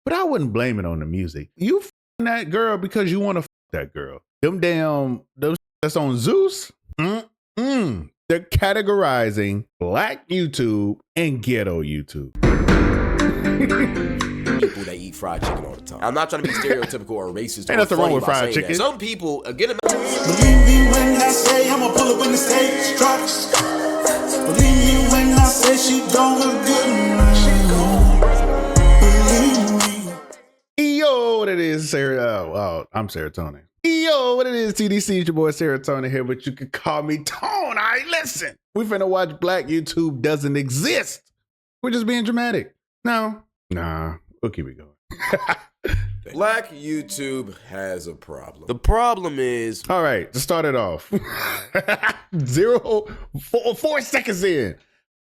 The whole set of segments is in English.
but I wouldn't blame it on the music. You f***ing that girl because you want to f*** that girl. Those that's on Zeus, they're categorizing Black YouTube and ghetto YouTube. People that eat fried chicken all the time. I'm not trying to be stereotypical or racist. Ain't nothing wrong with fried chicken. That. Some people get them. Believe me when I say I'ma pull up when the stage drops. Believe me when I say she don't look good. Yo, what it is, I'm Srotonn. Yo, what it is, TDC, it's your boy Srotonn here, but you can call me Tone. All right, listen. We finna watch Black YouTube Doesn't Exist. We're just being dramatic. No, nah, we'll keep it going. Black YouTube has a problem. The problem is... All right, to start it off. 4 seconds in.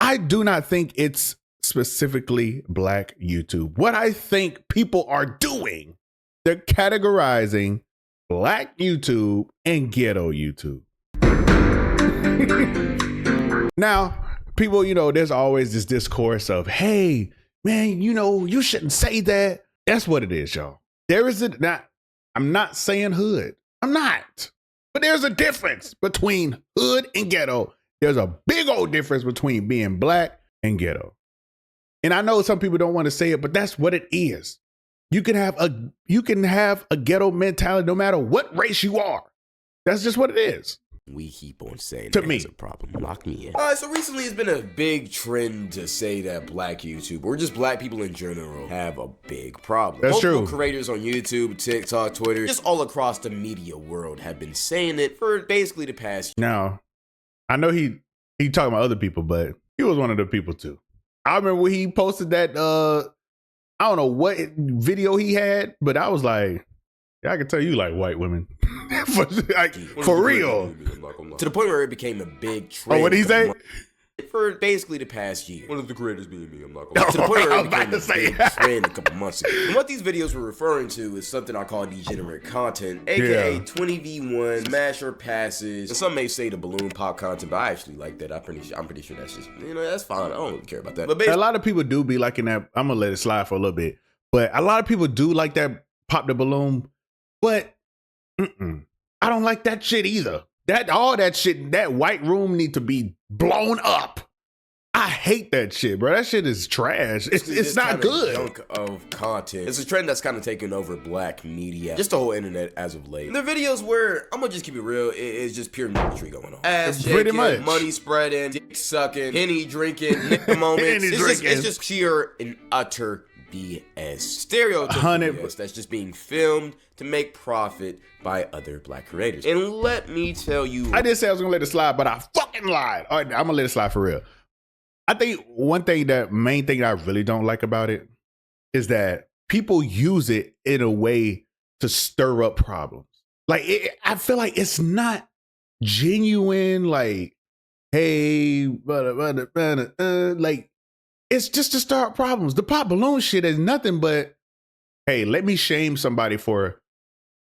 I do not think it's specifically Black YouTube. What I think people are doing, they're categorizing Black YouTube and ghetto YouTube. Now, people, there's always this discourse of, hey, man, you shouldn't say that. That's what it is, y'all. I'm not saying hood. I'm not. But there's a difference between hood and ghetto. There's a big old difference between being Black and ghetto. And I know some people don't want to say it, but that's what it is. You can have a ghetto mentality no matter what race you are. That's just what it is. We keep on saying to me, it's a problem. Lock me in. All right, so recently it's been a big trend to say that Black YouTube, or just Black people in general, have a big problem. That's Multiple true. creators on YouTube, TikTok, Twitter, just all across the media world have been saying it for basically the past year. Now, I know he talking about other people, but he was one of the people too. I remember when he posted that, I don't know what video he had, but I was like, yeah, I can tell you like white women. for real. To the point where it became a big trend. Oh, what did he say? For basically the past year. One of the creators being me, I'm not gonna lie. To the point where it became a big trend a couple months ago. And what these videos were referring to is something I call degenerate content, aka 20v1, smasher passes, and some may say the balloon pop content, but I actually like that. I'm pretty sure that's just, that's fine. I don't really care about that. But a lot of people do be liking that. I'm gonna let it slide for a little bit, but a lot of people do like that pop the balloon, but I don't like that shit either. All that shit, that white room need to be blown up. I hate that shit, bro. That shit is trash. It's not good. Junk of content. It's a trend that's kind of taken over Black media, just the whole internet as of late. And the videos where, I'm gonna just keep it real, it's just pure nerdry going on. Ass shaking, money spreading, dick sucking, Henny drinking, nigga moments. It's just pure and utter BS. Stereotypical BS that's just being filmed to make profit by other Black creators. And let me tell you, I did say I was gonna let it slide, but I fucking lied. All right, I'm gonna let it slide for real. I think main thing that I really don't like about it is that people use it in a way to stir up problems. Like, I feel like it's not genuine, like, hey, like, it's just to start problems. The pop balloon shit is nothing but, hey, let me shame somebody for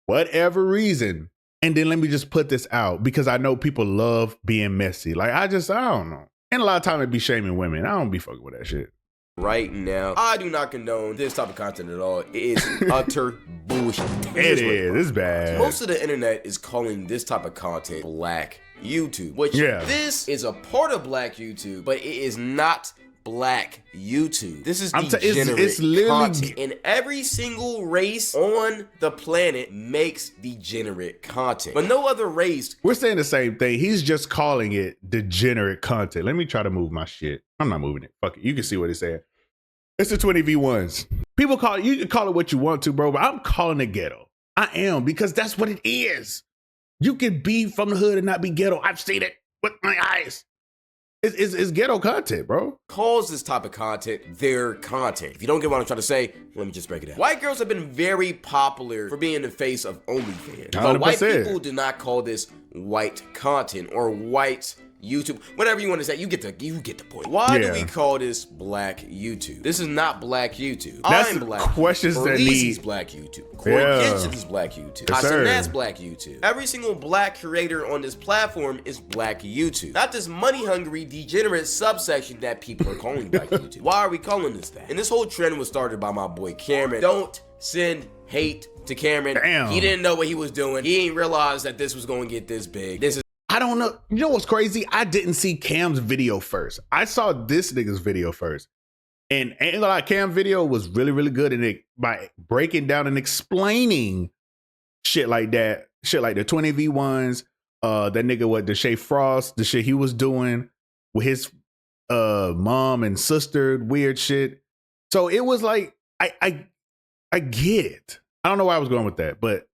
whatever reason, and then let me just put this out because I know people love being messy. Like, I don't know. And a lot of time it be shaming women. I don't be fucking with that shit. Right now, I do not condone this type of content at all. It is utter bullshit. It is. It's bad. Most of the internet is calling this type of content Black YouTube, which this is a part of Black YouTube, but it is not Black YouTube. This is degenerate it's literally content, and every single race on the planet makes degenerate content, but no other race. We're saying the same thing. He's just calling it degenerate content. Let me try to move my shit. I'm not moving it. Fuck it. You can see what he's saying. It's the 20v1s. People call it, you can call it what you want to, bro, but I'm calling it ghetto. I am, because that's what it is. You can be from the hood and not be ghetto. I've seen it with my eyes. It's ghetto content, bro. Calls this type of content their content. If you don't get what I'm trying to say, let me just break it down. White girls have been very popular for being the face of OnlyFans. But white people do not call this white content or white YouTube, whatever you want to say, you get the point. Why do we call this black YouTube? This is not black YouTube. That's I'm black questions YouTube. that Khaleesi's need black YouTube. Corey Genshin is black YouTube. Yes, Hasanat's black YouTube. Every single black creator on this platform is black YouTube. Not this money-hungry, degenerate subsection that people are calling black YouTube. Why are we calling this that? And this whole trend was started by my boy Cameron. Don't send hate to Cameron. Damn. He didn't know what he was doing. He didn't realize that this was going to get this big. This is I don't know. You know what's crazy? I didn't see Cam's video first. I saw this nigga's video first. And ain't gonna lie, Cam's video was really, really good. And it by breaking down and explaining shit like that, shit like the 20v1s, that nigga what the Shay Frost, the shit he was doing with his mom and sister, weird shit. So it was like I get it. I don't know why I was going with that, but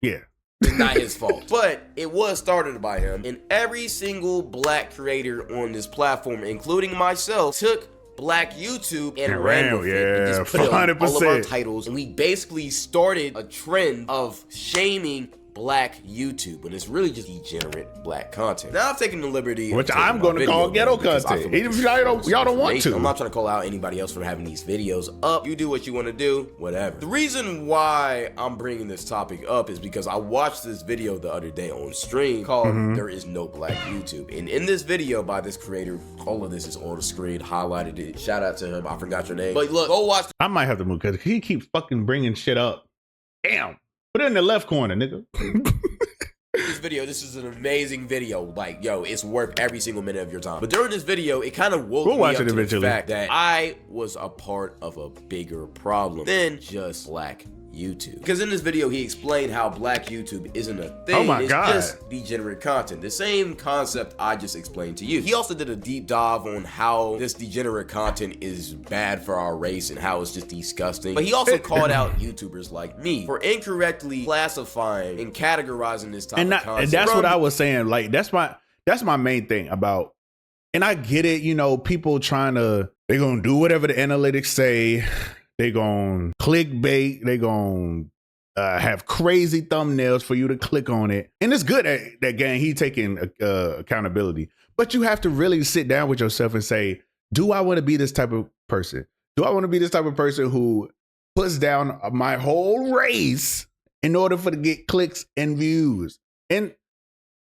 yeah. It's not his fault. But it was started by him. And every single black creator on this platform, including myself, took black YouTube and ran with it. And just put it on all of our titles. And we basically started a trend of shaming black YouTube, but it's really just degenerate black content. Now I've taken the liberty, which I'm going to call ghetto content. Even if y'all don't want to. I'm not trying to call out anybody else for having these videos up. You do what you want to do, whatever. The reason why I'm bringing this topic up is because I watched this video the other day on stream called "There Is No Black YouTube," and in this video by this creator, all of this is on the screen, highlighted it. Shout out to him. I forgot your name, but look, go watch. I might have to move because he keeps fucking bringing shit up. Damn. Put it in the left corner, nigga. This video, this is an amazing video. Like, yo, it's worth every single minute of your time. But during this video, it kind of woke me up to the fact that I was a part of a bigger problem than just black YouTube. Because in this video, he explained how black YouTube isn't a thing. Oh my God. It's just degenerate content. The same concept I just explained to you. He also did a deep dive on how this degenerate content is bad for our race and how it's just disgusting. But he also called out YouTubers like me for incorrectly classifying and categorizing this type of content. And that's what I was saying. Like, that's my main thing about, and I get it, you know, people trying to, they're going to do whatever the analytics say. They gon' clickbait. They gon' have crazy thumbnails for you to click on it. And it's good at that game. He taking accountability. But you have to really sit down with yourself and say, do I want to be this type of person? Do I want to be this type of person who puts down my whole race in order for to get clicks and views? And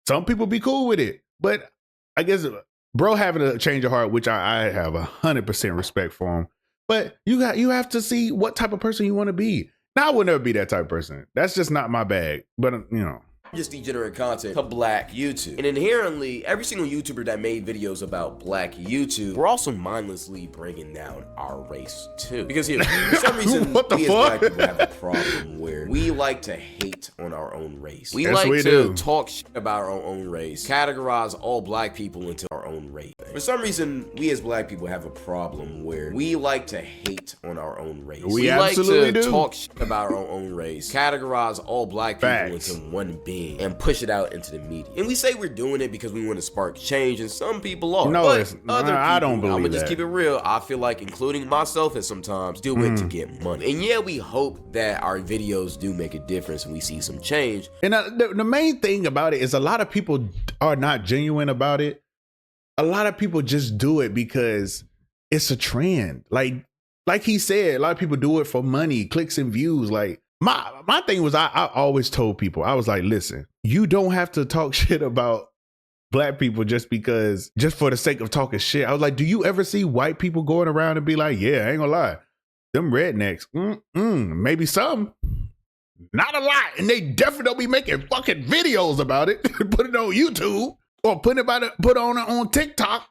some people be cool with it. But I guess bro having a change of heart, which I have 100% respect for him. But you have to see what type of person you want to be. Now, I would never be that type of person. That's just not my bag. But, you know. Just degenerate content to black YouTube. And inherently, every single YouTuber that made videos about black YouTube were also mindlessly bringing down our race too. Because here, for some reason, we as black people have a problem where we like to hate on our own race. We like to talk shit about our own race, categorize all black people into our own race. For some reason, we as black people have a problem where we like to hate on our own race. We like to talk shit about our own race, categorize all black people into one being, and push it out into the media. And we say we're doing it because we want to spark change, and some people are. No, but other people, I don't believe I'm gonna that. just keep it real. I feel like, including myself at sometimes, do it to get money. And yeah, we hope that our videos do make a difference and we see some change. And the main thing about it is a lot of people are not genuine about it. A lot of people just do it because it's a trend. Like he said, a lot of people do it for money, clicks and views. Like, my thing was, I always told people, I was like, listen, you don't have to talk shit about black people just for the sake of talking shit. I was like, do you ever see white people going around and be like, yeah, I ain't gonna lie, them rednecks, maybe some, not a lot. And they definitely don't be making fucking videos about it, put it on YouTube or put on TikTok.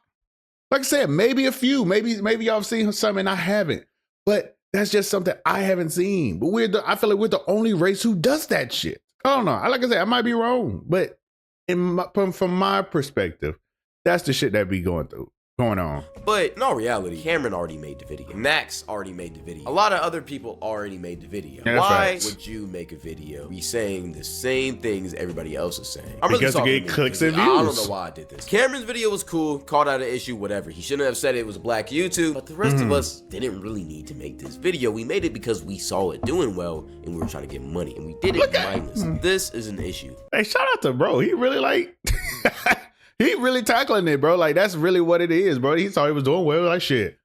Like I said, maybe a few, maybe y'all have seen some and I haven't, but that's just something I haven't seen. But I feel like we're the only race who does that shit. I don't know. Like I said, I might be wrong, but from my perspective, that's the shit that be going on. But in all reality, Cameron already made the video. Max already made the video. A lot of other people already made the video. Yeah, why would you make a video be saying the same things everybody else is saying? I'm because to get clicks and views. I don't know why I did this. Cameron's video was cool, called out an issue, whatever. He shouldn't have said it was black YouTube, but the rest of us didn't really need to make this video. We made it because we saw it doing well and we were trying to get money, and we did it mindless. This is an issue. Hey, shout out to bro. He really like he really tackling it, bro. Like, that's really what it is, bro. He thought he was doing well. Like, shit,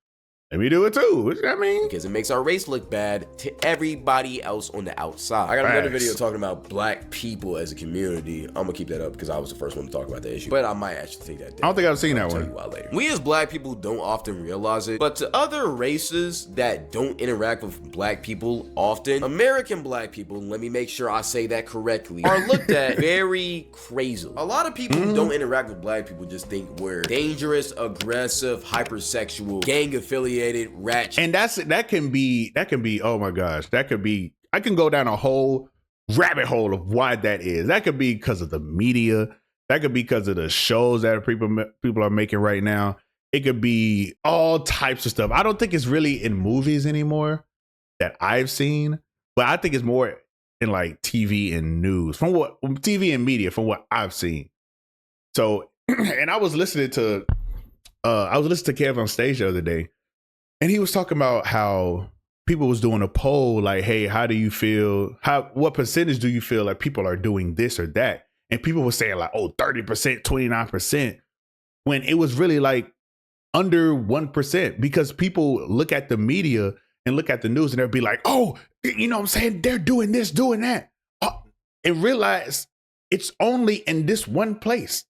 let me do it too. What I mean? Because it makes our race look bad to everybody else on the outside. I got another video talking about black people as a community. I'm gonna keep that up because I was the first one to talk about the issue. But I might actually take that down. I don't think I've seen that one. I'll tell you why later. We as black people don't often realize it, but to other races that don't interact with black people often, American black people, let me make sure I say that correctly, are looked at very crazily. A lot of people who don't interact with black people just think we're dangerous, aggressive, hypersexual, gang affiliated, ratchet. And that can be, oh my gosh, that could be, I can go down a whole rabbit hole of why that is. That could be because of the media. That could be because of the shows that people are making right now. It could be all types of stuff. I don't think it's really in movies anymore that I've seen, but I think it's more in like TV and news, from what TV and media, from what I've seen. So, and I was listening to Kev on stage the other day. And he was talking about how people was doing a poll like, hey, how do you feel? What percentage do you feel like people are doing this or that? And people were saying like, oh, 30%, 29%, when it was really like under 1%, because people look at the media and look at the news and they'll be like, oh, you know what I'm saying? They're doing this, doing that. And realize it's only in this one place.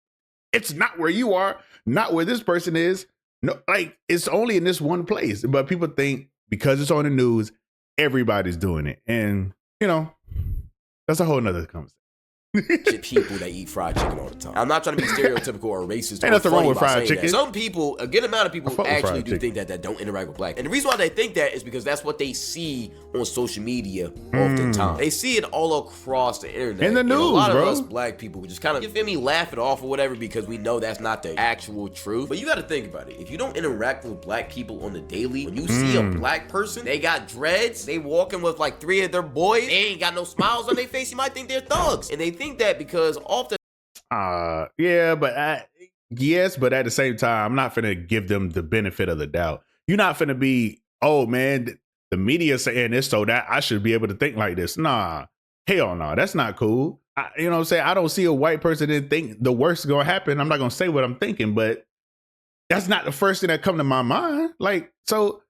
It's not where you are, not where this person is. No, like, it's only in this one place, but people think because it's on the news, everybody's doing it. And, you know, that's a whole nother conversation. People that eat fried chicken all the time. I'm not trying to be stereotypical or racist. Ain't nothing wrong with fried chicken. That. Some people, a good amount of people actually do think that don't interact with black. And the reason why they think that is because that's what they see on social media oftentimes. They see it all across the internet. In the news, a lot bro. of us black people just kind of, you feel me, laugh it off or whatever because we know that's not the actual truth. But you got to think about it. If you don't interact with black people on the daily, when you see a black person, they got dreads, they walking with like 3 of their boys, they ain't got no smiles on their face, you might think they're thugs. And they think that because often yeah, but yes, but at the same time, I'm not finna give them the benefit of the doubt. You're not finna be, oh man, the media saying this, so that I should be able to think like this. Nah, hell no, that's not cool. You know what I'm saying? I don't see a white person that think the worst is gonna happen. I'm not gonna say what I'm thinking, but that's not the first thing that come to my mind. Like, so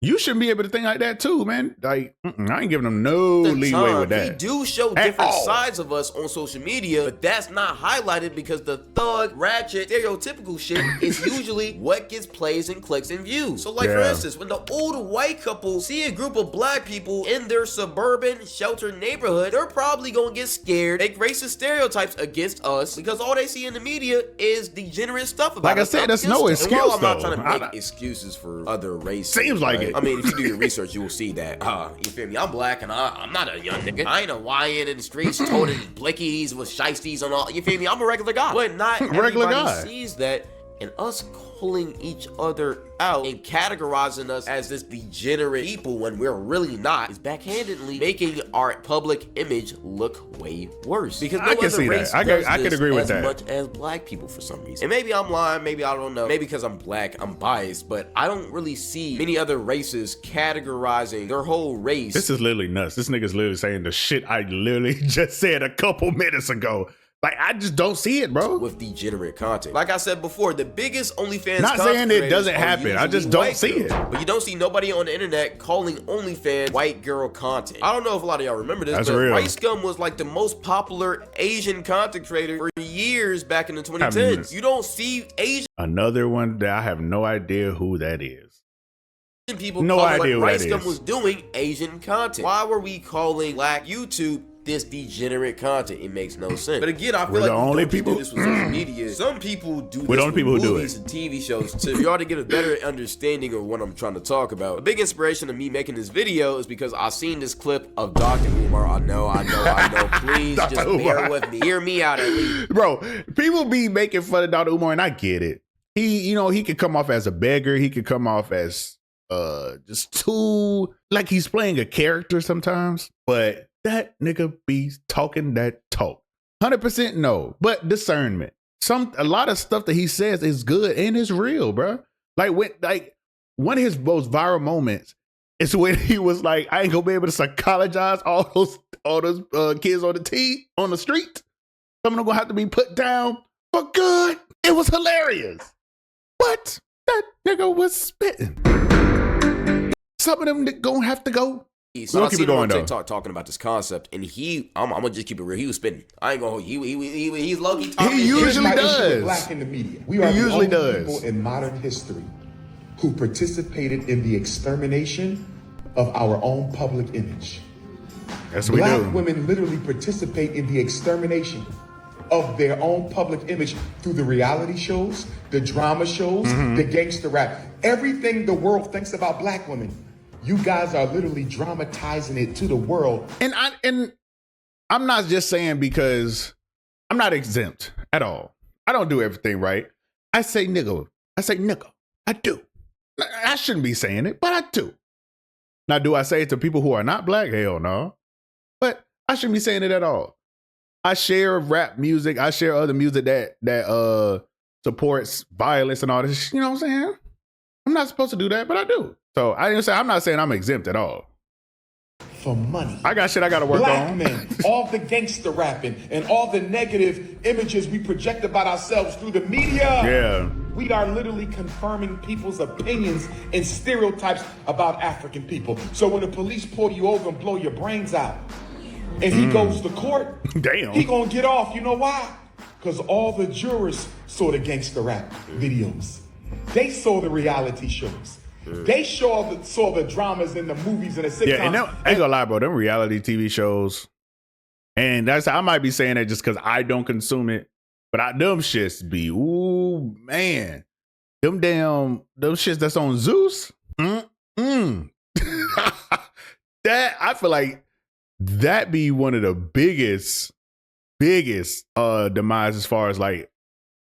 you shouldn't be able to think like that too, man. Like, I ain't giving them no leeway with that. We do show different sides of us on social media, but that's not highlighted because the thug, ratchet, stereotypical shit is usually what gets plays and clicks and views. So like for instance, when the old white couple see a group of black people in their suburban sheltered neighborhood, they're probably gonna get scared, make racist stereotypes against us because all they see in the media is degenerate stuff about us. Like I said, that's no excuse though. I'm not trying to make excuses for other races. Seems like it. I mean, if you do your research, you will see that, you feel me? I'm black and I'm not a young nigga. I ain't a YN in the streets toting blickies with shiesties and all. You feel me? I'm a regular guy. But not everybody sees that, and us calling each other out and categorizing us as this degenerate people when we're really not is backhandedly making our public image look way worse. Because no other race I can agree with that as much as black people for some reason. And maybe I'm lying, maybe I don't know. Maybe because I'm black, I'm biased, but I don't really see many other races categorizing their whole race. This is literally nuts. This nigga's literally saying the shit I literally just said a couple minutes ago. Like, I just don't see it, bro. With degenerate content. Like I said before, the biggest OnlyFans not saying it doesn't happen. I just don't see it. But you don't see nobody on the internet calling OnlyFans white girl content. I don't know if a lot of y'all remember this, but Rice Gum was like the most popular Asian content creator for years back in the 2010s. You don't see Asian. Another one that I have no idea who that is. People no idea what Rice Gum was doing Asian content. Why were we calling black YouTube this degenerate content? It makes no sense. But again, I feel like the only people do this with social media. Some people do this with movies and TV shows too. You ought to get a better understanding of what I'm trying to talk about. A big inspiration of me making this video is because I seen this clip of Dr. Umar. I know. Please just bear with me. Hear me out at least. Bro, people be making fun of Dr. Umar, and I get it. He could come off as a beggar. He could come off as just too like he's playing a character sometimes, but that nigga be talking that talk. 100% no, but discernment. A lot of stuff that he says is good and is real, bro. Like one of his most viral moments is when he was like, I ain't gonna be able to psychologize all those kids on the street. Some of them gonna have to be put down for good. It was hilarious. But that nigga was spitting. Some of them gonna have to go. So I seen him on TikTok talking about this concept, and I'm gonna just keep it real. He was spitting. I ain't gonna. He's low-key talking. He usually does. Black in the media. We are the only people in modern history who participated in the extermination of our own public image. Yes, we do. Black women literally participate in the extermination of their own public image through the reality shows, the drama shows, the gangster rap. Everything the world thinks about black women, you guys are literally dramatizing it to the world. And I'm not just saying because I'm not exempt at all. I don't do everything right. I say nigga. I do. I shouldn't be saying it, but I do. Now, do I say it to people who are not black? Hell no. But I shouldn't be saying it at all. I share rap music. I share other music that supports violence and all this. You know what I'm saying? I'm not supposed to do that, but I do. So I'm not saying I'm exempt at all. For money. I got shit I got to work Black on. men, all the gangster rapping and all the negative images we project about ourselves through the media. Yeah. We are literally confirming people's opinions and stereotypes about African people. So when the police pull you over and blow your brains out, and he goes to court, damn, he gonna get off. You know why? Because all the jurors saw the gangster rap videos. They saw the reality shows. They saw the dramas and the movies and the sitcoms. Yeah, and I ain't gonna lie, bro. Them reality TV shows, and I might be saying that just because I don't consume it, but them shits be, ooh man, them shits that's on Zeus. That I feel like that be one of the biggest demise as far as like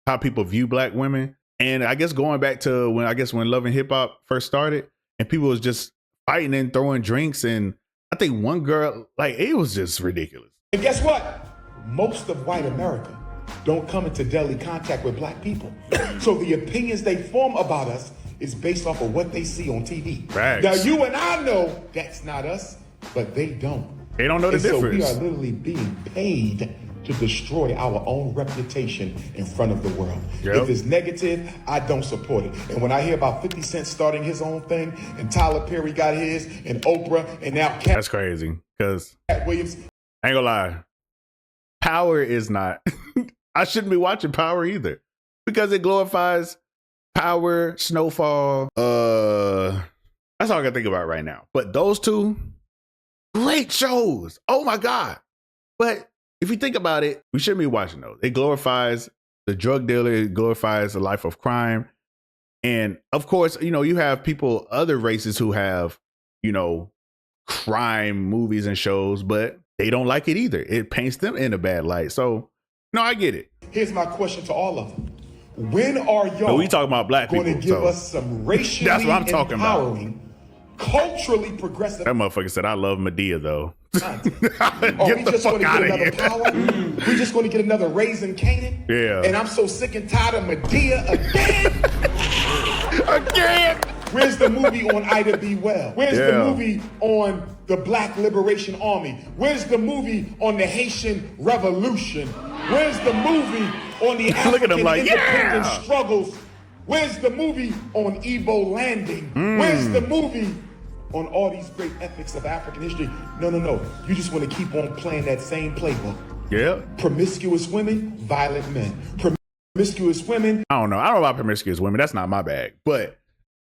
how people view black women. And I guess going back to when Love and Hip Hop first started and people was just fighting and throwing drinks, and I think one girl, like, it was just ridiculous. And guess what? Most of white America don't come into daily contact with black people. So the opinions they form about us is based off of what they see on TV. Facts. Now you and I know that's not us, but they don't. They don't know the difference. So we are literally being paid to destroy our own reputation in front of the world. Yep. If it's negative, I don't support it. And when I hear about 50 Cent starting his own thing, and Tyler Perry got his, and Oprah, and now that's crazy. Because Cat Williams, I ain't gonna lie, Power is not. I shouldn't be watching Power either because it glorifies Power, Snowfall. That's all I can think about right now. But those two, great shows. Oh my God. But if you think about it, we shouldn't be watching those. It glorifies the drug dealer. It glorifies the life of crime. And of course, you have people, other races who have, crime movies and shows, but they don't like it either. It paints them in a bad light. So, no, I get it. Here's my question to all of them. When are y'all we talking about black people, going to give us some racially that's what I'm talking empowering, culturally progressive? That motherfucker said, I love Medea, though. Are we just going to get another Power? We just going to get another Raising Canaan? Yeah. And I'm so sick and tired of Medea again. Again. Where's the movie on Ida B. Well? Where's the movie on the Black Liberation Army? Where's the movie on the Haitian Revolution? Where's the movie on the African independence struggles? Where's the movie on Igbo landing? Where's the movie on all these great epics of African history? No. You just want to keep on playing that same playbook. Yeah. Promiscuous women, violent men. Promiscuous women. I don't know about promiscuous women. That's not my bag. But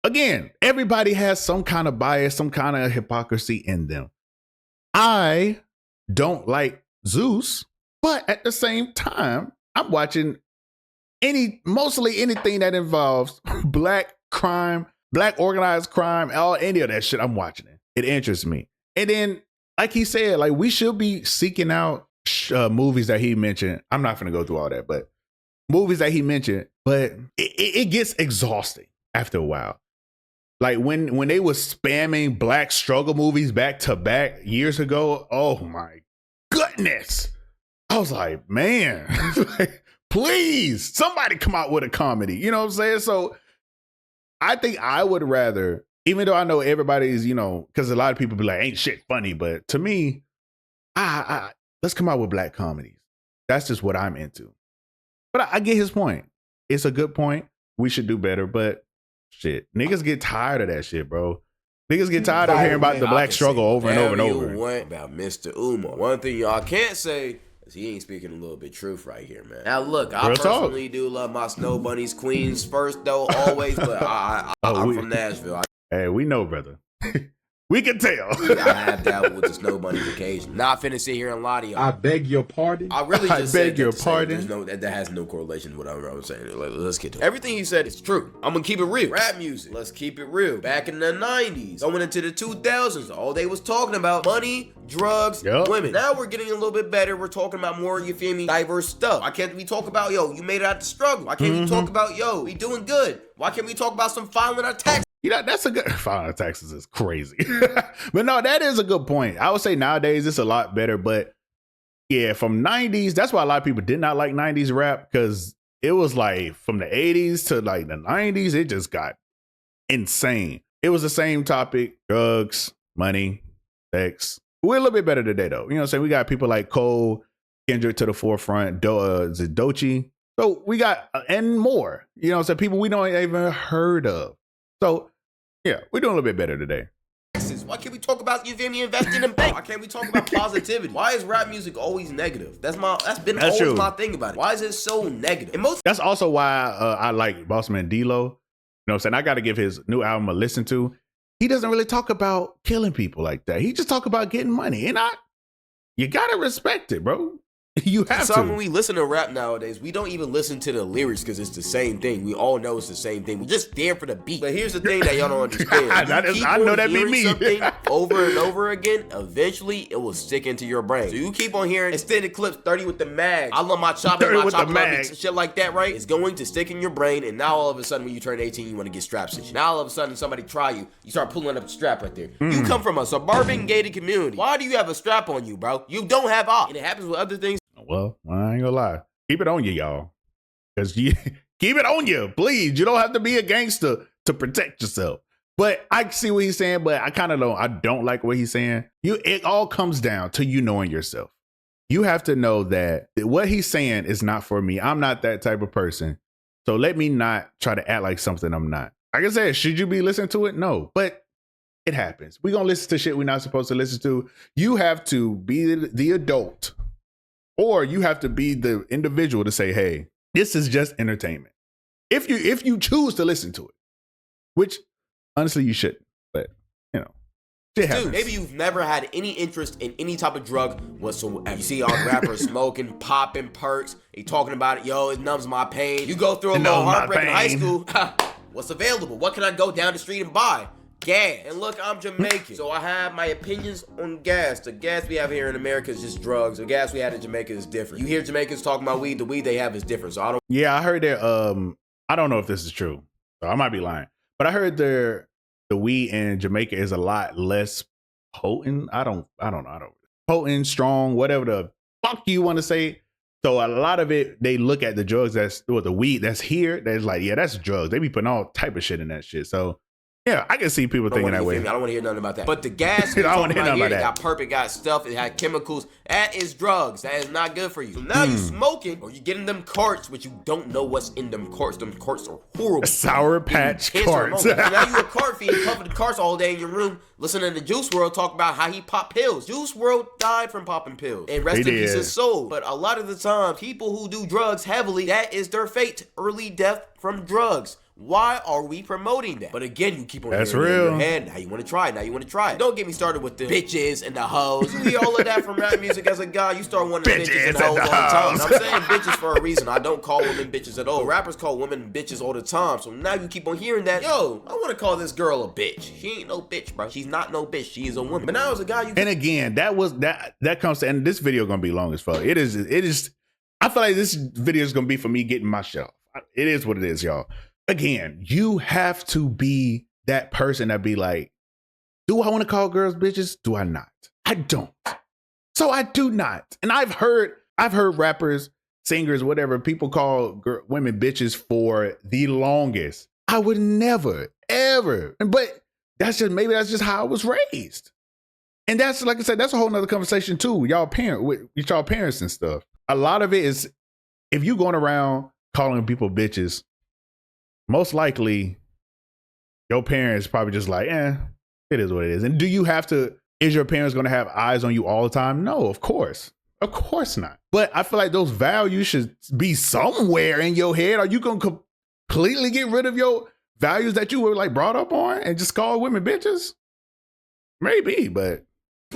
again, everybody has some kind of bias, some kind of hypocrisy in them. I don't like Zeus, but at the same time, I'm watching mostly anything that involves black crime, black organized crime, any of that shit. I'm watching it. It interests me. And then, like he said, like we should be seeking out movies that he mentioned. I'm not going to go through all that, but movies that he mentioned. But it gets exhausting after a while. Like when they were spamming black struggle movies back to back years ago. Oh my goodness. I was like, man, please, somebody come out with a comedy. You know what I'm saying? So I think I would rather, even though I know everybody's, because a lot of people be like, ain't shit funny. But to me, let's come out with black comedies. That's just what I'm into. But I get his point. it's a good point. We should do better, but shit, niggas get tired of that shit, bro. Niggas get tired of hearing about the black struggle over and over and over. About Mr. Umar. One thing y'all can't say is he ain't speaking a little bit truth right here, man. Now look, I personally do love my Snow Bunnies queens first though, always, but I'm from Nashville. Hey, we know, brother. We can tell. I have that with the Snow Bunnies occasion. Not finna sit here and lie to y'all. I beg your pardon. I really just beg your pardon. That has no correlation with what I'm saying. Let's get to it. Everything he said is true. I'm gonna keep it real. Rap music. Let's keep it real. Back in the 90s, going into the 2000s, all they was talking about money, drugs, women. Now we're getting a little bit better. We're talking about more, you feel me, diverse stuff. Why can't we talk about, yo, you made it out the struggle? Why can't we talk about, yo, we doing good? Why can't we talk about some violent attacks? You know, that's a good filing taxes is crazy. But no, that is a good point. I would say nowadays it's a lot better, but yeah, from 90s, that's why a lot of people did not like 90s rap, because it was like from the 80s to like the 90s, it just got insane. It was the same topic: drugs, money, sex. We're a little bit better today though. You know what I'm saying? We got people like Cole, Kendrick to the forefront, Doechii. So we got, and more, you know what I'm saying? People we don't even heard of. So yeah, we're doing a little bit better today. Why can't we talk about, you feel me, investing in bank? Why can't we talk about positivity? Why is rap music always negative? That's been always my thing about it. Why is it so negative? And that's also why I like Bossman D-Lo. You know what I'm saying? I got to give his new album a listen to. He doesn't really talk about killing people like that. He just talk about getting money. And you got to respect it, bro. You have to. When we listen to rap nowadays, we don't even listen to the lyrics because it's the same thing. We all know it's the same thing. We're just there for the beat. But here's the thing that y'all don't understand. I know that be me. Something over and over again, eventually it will stick into your brain. So you keep on hearing extended clips, 30 with the mag. I love my chopping, and shit like that, right? It's going to stick in your brain, and now all of a sudden when you turn 18, you want to get straps and shit. Now all of a sudden somebody try you, you start pulling up the strap right there. You come from a suburban gated community. Why do you have a strap on you, bro? You don't have op. And it happens with other things. Well, I ain't gonna lie. Keep it on you, y'all. Because you keep it on you, please. You don't have to be a gangster to protect yourself. But I see what he's saying, but I don't like what he's saying. It all comes down to you knowing yourself. You have to know that what he's saying is not for me. I'm not that type of person. So let me not try to act like something I'm not. Like I said, should you be listening to it? No, but it happens. We're gonna listen to shit we're not supposed to listen to. You have to be the adult. Or you have to be the individual to say, hey, this is just entertainment. If you choose to listen to it, which honestly you shouldn't, but you know, shit happens. Dude, maybe you've never had any interest in any type of drug whatsoever. You see all rappers smoking, popping perks, they talking about it, yo, it numbs my pain. You go through a little heartbreak in high school. What's available? What can I go down the street and buy? Gas. And look, I'm Jamaican, so I have my opinions on gas. The gas we have here in America is just drugs. The gas we had in Jamaica is different. You hear Jamaicans talking about weed, the weed they have is different. So I don't. Yeah, I heard that. I don't know if this is true. So I might be lying, but I heard the weed in Jamaica is a lot less potent. I don't know. Potent, strong, whatever the fuck you want to say. So a lot of it, they look at the drugs the weed that's here. That's like, yeah, that's drugs. They be putting all type of shit in that shit. So. Yeah, I can see people thinking that way. I don't want to hear nothing about that. But the gas, I don't want to hear nothing about that. It got perp, it got stuff, it had chemicals. That is drugs. That is not good for you. So now you smoking, or you getting them carts, which you don't know what's in them carts. Them carts are horrible. Sour Patch carts. So now you a cart fiend, puffing the carts all day in your room, listening to Juice WRLD talk about how he popped pills. Juice WRLD died from popping pills. And rest in peace his soul. But a lot of the time, people who do drugs heavily, that is their fate. Early death from drugs. Why are we promoting that? But again, you keep on hearing it in your head. Now you want to try it. Now you want to try it. Don't get me started with the bitches and the hoes. You hear all of that from rap music as a guy. You start wanting bitches and hoes all the time. And I'm saying bitches for a reason. I don't call women bitches at all. Rappers call women bitches all the time. So now you keep on hearing that. Yo, I want to call this girl a bitch. She ain't no bitch, bro. She's not no bitch. She is a woman. But now as a guy, and again, that comes to, and this video gonna be long as fuck. It is. I feel like this video is gonna be for me getting my shit off. It is what it is, y'all. Again, you have to be that person that be like, do I want to call girls bitches? Do I not? I don't. So I do not. And I've heard rappers, singers, whatever, people call women bitches for the longest. I would never, ever. But that's just how I was raised. And that's, like I said, that's a whole nother conversation too. With y'all parents and stuff. A lot of it is, if you going around calling people bitches, most likely your parents probably just like, it is what it is. And do you have to, is your parents going to have eyes on you all the time? No, of course. Of course not. But I feel like those values should be somewhere in your head. Are you going to completely get rid of your values that you were like brought up on and just call women bitches? Maybe, but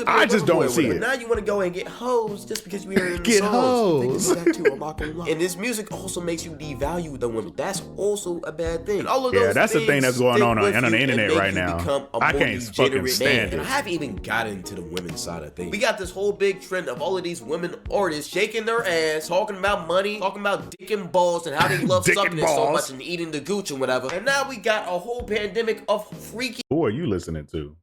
I just don't see it. Now you want to go and get hoes just because we are in the get songs. hoes. And this music also makes you devalue the women. That's also a bad thing. And all of yeah, those that's the thing that's going on the internet right now. I can't fucking stand it. And I haven't even gotten into the women's side of things. We got this whole big trend of all of these women artists shaking their ass, talking about money, talking about dick and balls and how they love sucking it so much and eating the gooch and whatever. And now we got a whole pandemic of freaky. Who are you listening to?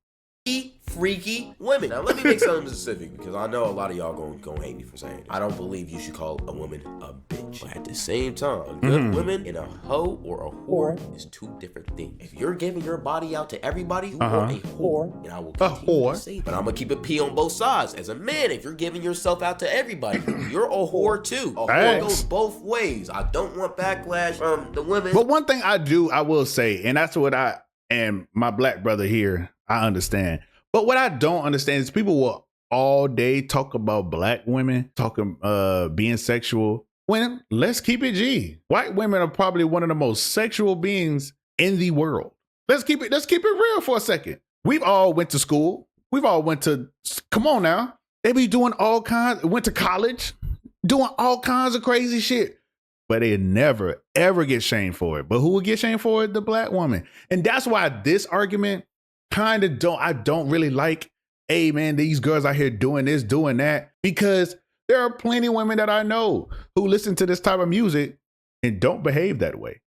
Freaky women. Now let me make something specific because I know a lot of y'all gonna hate me for saying this. I don't believe you should call a woman a bitch. But at the same time, a good woman and a hoe or a whore is two different things. If you're giving your body out to everybody, you are a whore. And I will continue to say that. But I'm gonna keep it P on both sides. As a man, if you're giving yourself out to everybody, you're a whore too. A whore goes both ways. I don't want backlash from the women. But one thing I will say, and that's what I and my black brother here, I understand. But what I don't understand is people will all day talk about black women, talking being sexual. When let's keep it G. White women are probably one of the most sexual beings in the world. Let's keep it real for a second. We've all went to school. We've all went to, come on now. They be doing all kinds, went to college, doing all kinds of crazy shit. But they never, ever get shamed for it. But who would get shamed for it? The black woman. And that's why this argument I don't really like, hey man, these girls out here doing this, doing that, because there are plenty of women that I know who listen to this type of music and don't behave that way.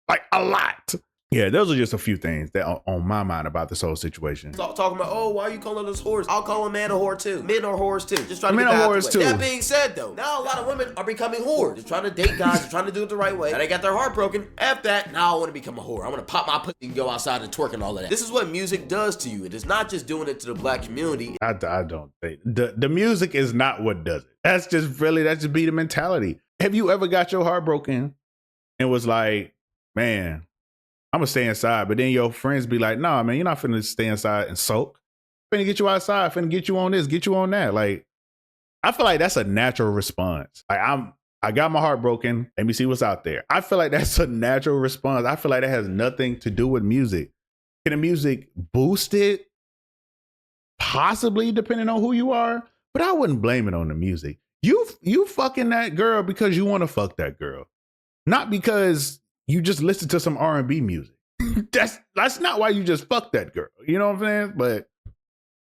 Like a lot. Yeah, those are just a few things that are on my mind about this whole situation. Talking about, oh, why are you calling us whores? I'll call a man a whore too. Men are whores too. Just trying to get men are whores too. That being said, though, now a lot of women are becoming whores. They're trying to date guys. They're trying to do it the right way. Now they got their heart broken. F that. Now I want to become a whore. I want to pop my pussy and go outside and twerk and all of that. This is what music does to you. It is not just doing it to the black community. I don't think the music is not what does it. That's just be the mentality. Have you ever got your heart broken and was like, man, I'm gonna stay inside, but then your friends be like, nah, man, you're not finna stay inside and soak. Finna get you outside, finna get you on this, get you on that. Like, I feel like that's a natural response. Like, I got my heart broken. Let me see what's out there. I feel like that's a natural response. I feel like that has nothing to do with music. Can the music boost it? Possibly, depending on who you are, but I wouldn't blame it on the music. You fucking that girl because you want to fuck that girl, not because you just listen to some R&B music. That's not why you just fucked that girl. You know what I'm saying? But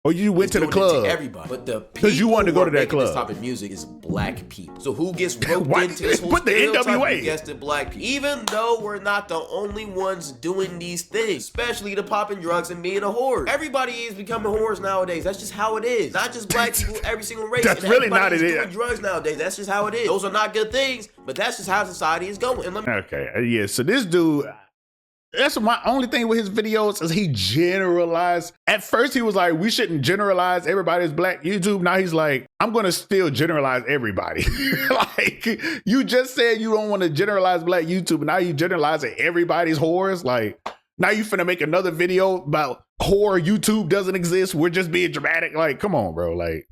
or you went to the club. Everybody, but the because you wanted to go to that club. This type of music is black people. So who gets roped into this whole put the NWA? Yes, the black people. Even though we're not the only ones doing these things, especially the popping drugs and being a whore. Everybody is becoming whores nowadays. That's just how it is. Not just black people, every single race. That's really not it. Doing drugs nowadays. That's just how it is. Those are not good things, but that's just how society is going. Okay, yeah. So this dude. That's my only thing with his videos is he generalized. At first he was like, we shouldn't generalize everybody's black YouTube. Now he's like, I'm going to still generalize everybody. Like, you just said you don't want to generalize black YouTube. And now you generalizing everybody's whores. Like, now you finna make another video about whore YouTube doesn't exist. We're just being dramatic. Like, come on, bro. Like,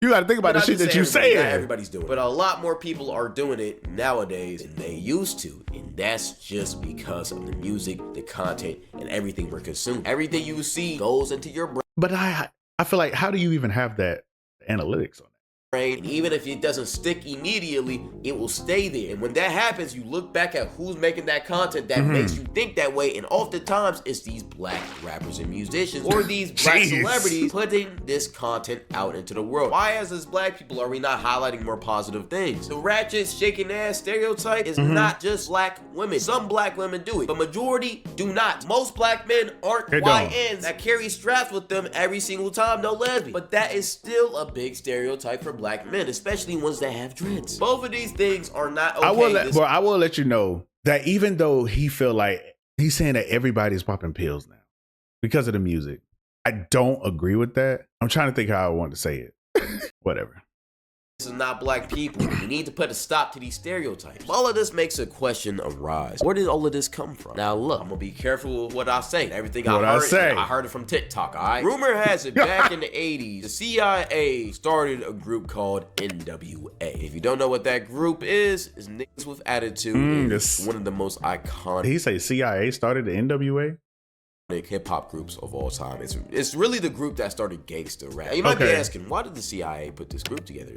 you got to think about the shit that you say. Not everybody's doing it. But a lot more people are doing it nowadays than they used to. And that's just because of the music, the content, and everything we're consuming. Everything you see goes into your brain. But I feel like, how do you even have that analytics on that? And even if it doesn't stick immediately, it will stay there. And when that happens, you look back at who's making that content that makes you think that way. And oftentimes, it's these black rappers and musicians or these black celebrities putting this content out into the world. Why, as black people, are we not highlighting more positive things? The ratchet, shaking ass stereotype is not just black women. Some black women do it, but majority do not. Most black men aren't YNs that carry straps with them every single time, no lesbian. But that is still a big stereotype for black men, especially ones that have dreads. Both of these things are not okay. I will let you know that even though he feel like he's saying that everybody's popping pills now because of the music, I don't agree with that. I'm trying to think how I want to say it. Whatever. this is not black people. We need to put a stop to these stereotypes. All of this makes a question arise. Where did all of this come from? Now look, I'm gonna be careful with what I say. Everything I heard it from TikTok, alright? Rumor has it back in the 80s, the CIA started a group called NWA. If you don't know what that group is, it's niggas with attitude. It's one of the most iconic. Did he say CIA started the NWA? Hip hop groups of all time. It's really the group that started gangster rap. Now, you might be asking, why did the CIA put this group together?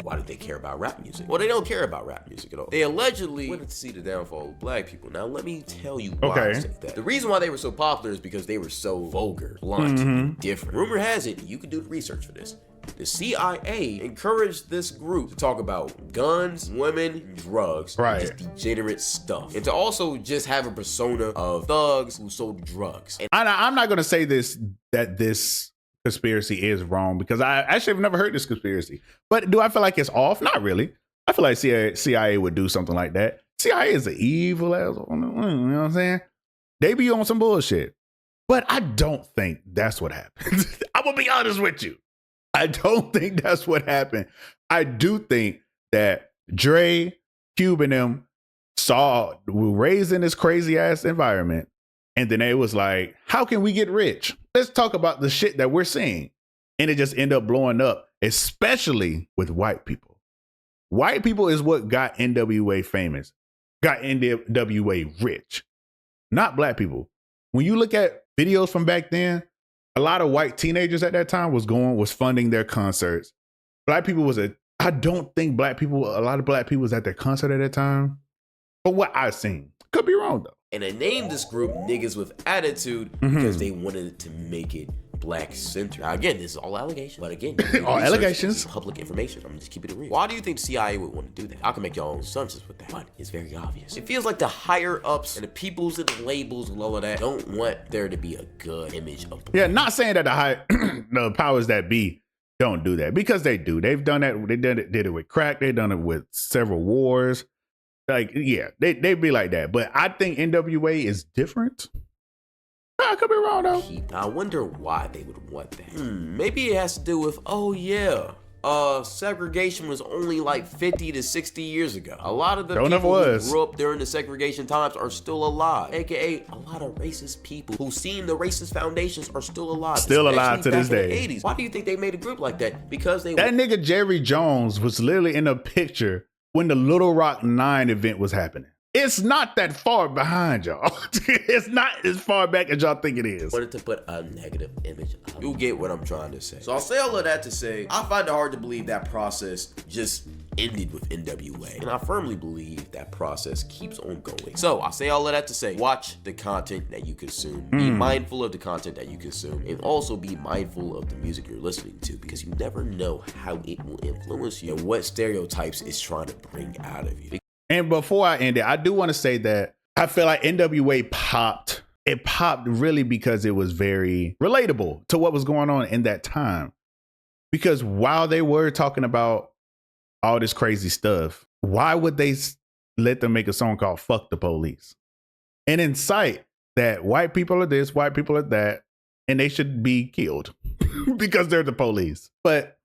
Why did they care about rap music? Well, they don't care about rap music at all. They allegedly wanted to see the downfall of black people. Now, let me tell you why I say that. The reason why they were so popular is because they were so vulgar, blunt, and different. Rumor has it, you can do the research for this, the CIA encouraged this group to talk about guns, women, drugs, and just degenerate stuff. And to also just have a persona of thugs who sold drugs. And I'm not going to say that this conspiracy is wrong, because I actually have never heard this conspiracy. But do I feel like it's off? Not really. I feel like CIA would do something like that. CIA is an evil asshole. You know what I'm saying? They be on some bullshit. But I don't think that's what happened. I'm going to be honest with you. I don't think that's what happened. I do think that Dre, Cube, and them were raised in this crazy ass environment. And then they was like, how can we get rich? Let's talk about the shit that we're seeing. And it just ended up blowing up, especially with white people. White people is what got NWA famous, got NWA rich, not black people. When you look at videos from back then, a lot of white teenagers at that time was funding their concerts. Black people I don't think a lot of black people was at their concert at that time. But what I've seen, could be wrong though. And they named this group Niggas with Attitude because they wanted to make it black centered. Now again, this is all allegations, but again, all allegations, public information. I'm just keeping it real. Why do you think the CIA would want to do that? I can make your own assumptions with that, but it's very obvious. It feels like the higher ups and the peoples and the labels and all of that don't want there to be a good image of black. Yeah, not saying that the powers that be don't do that, because they do. They've done that. They did it with crack. They've done it with several wars. Like, yeah, they be like that. But I think NWA is different. I could be wrong though. I wonder why they would want that. Maybe it has to do with, segregation was only like 50 to 60 years ago. A lot of the people who grew up during the segregation times are still alive. AKA a lot of racist people who seen the racist foundations are still alive. Still alive to this day. In the 80s. Why do you think they made a group like that? Because that nigga Jerry Jones was literally in a picture when the Little Rock 9 event was happening. It's not that far behind y'all. It's not as far back as y'all think it is. Wanted to put a negative image up. You'll get what I'm trying to say. So I'll say all of that to say, I find it hard to believe that process just ended with NWA. And I firmly believe that process keeps on going. So I say all of that to say, watch the content that you consume. Be mindful of the content that you consume. And also be mindful of the music you're listening to, because you never know how it will influence you and what stereotypes it's trying to bring out of you. And before I end it, I do want to say that I feel like NWA popped. It popped really because it was very relatable to what was going on in that time. Because while they were talking about all this crazy stuff, why would they let them make a song called Fuck the Police and incite that white people are this, white people are that, and they should be killed because they're the police? But,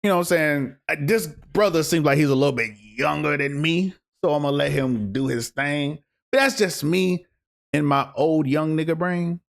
you know what I'm saying? This brother seems like he's a little bit younger than me. So I'm going to let him do his thing. But that's just me in my old young nigga brain,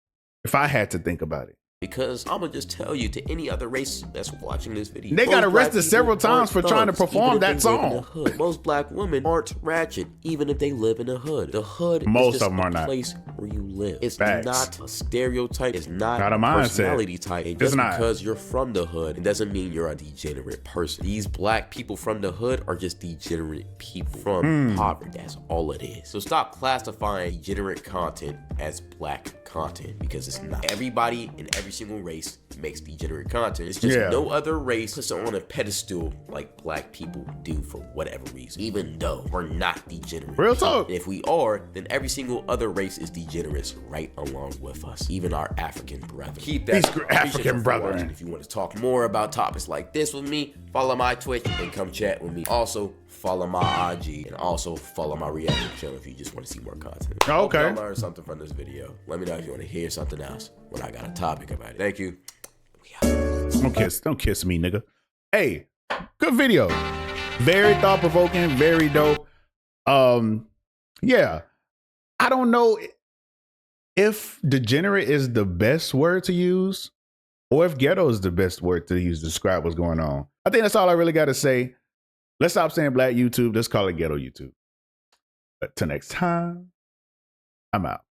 if I had to think about it. Because I'm going to just tell you, to any other race that's watching this video, they got arrested several times for trying to perform that song. Most black women aren't ratchet, even if they live in the hood. The hood most is just of them are not. Place where you live. It's Facts. Not a stereotype. It's not a personality type. And just not. Because you're from the hood, it doesn't mean you're a degenerate person. These black people from the hood are just degenerate people from poverty. That's all it is. So stop classifying degenerate content as black content, because it's not. Everybody in every single race makes degenerate content. It's just no other race puts it on a pedestal like black people do for whatever reason, even though we're not degenerate. Real talk. And if we are, then every single other race is degenerates right along with us, even our African brethren. Keep that. These African brethren. If you want to talk more about topics like this with me, follow my Twitch and come chat with me. Also, follow my IG and also follow my reaction channel if you just want to see more content. Oh, okay. Hope y'all learned something from this video. Let me know if you want to hear something else when I got a topic about it. Thank you. Don't kiss me, nigga. Hey, Good video. Very thought-provoking, very dope. Yeah. I don't know if degenerate is the best word to use or if ghetto is the best word to use to describe what's going on. I think that's all I really got to say. Let's stop saying black YouTube. Let's call it ghetto YouTube. But till next time, I'm out.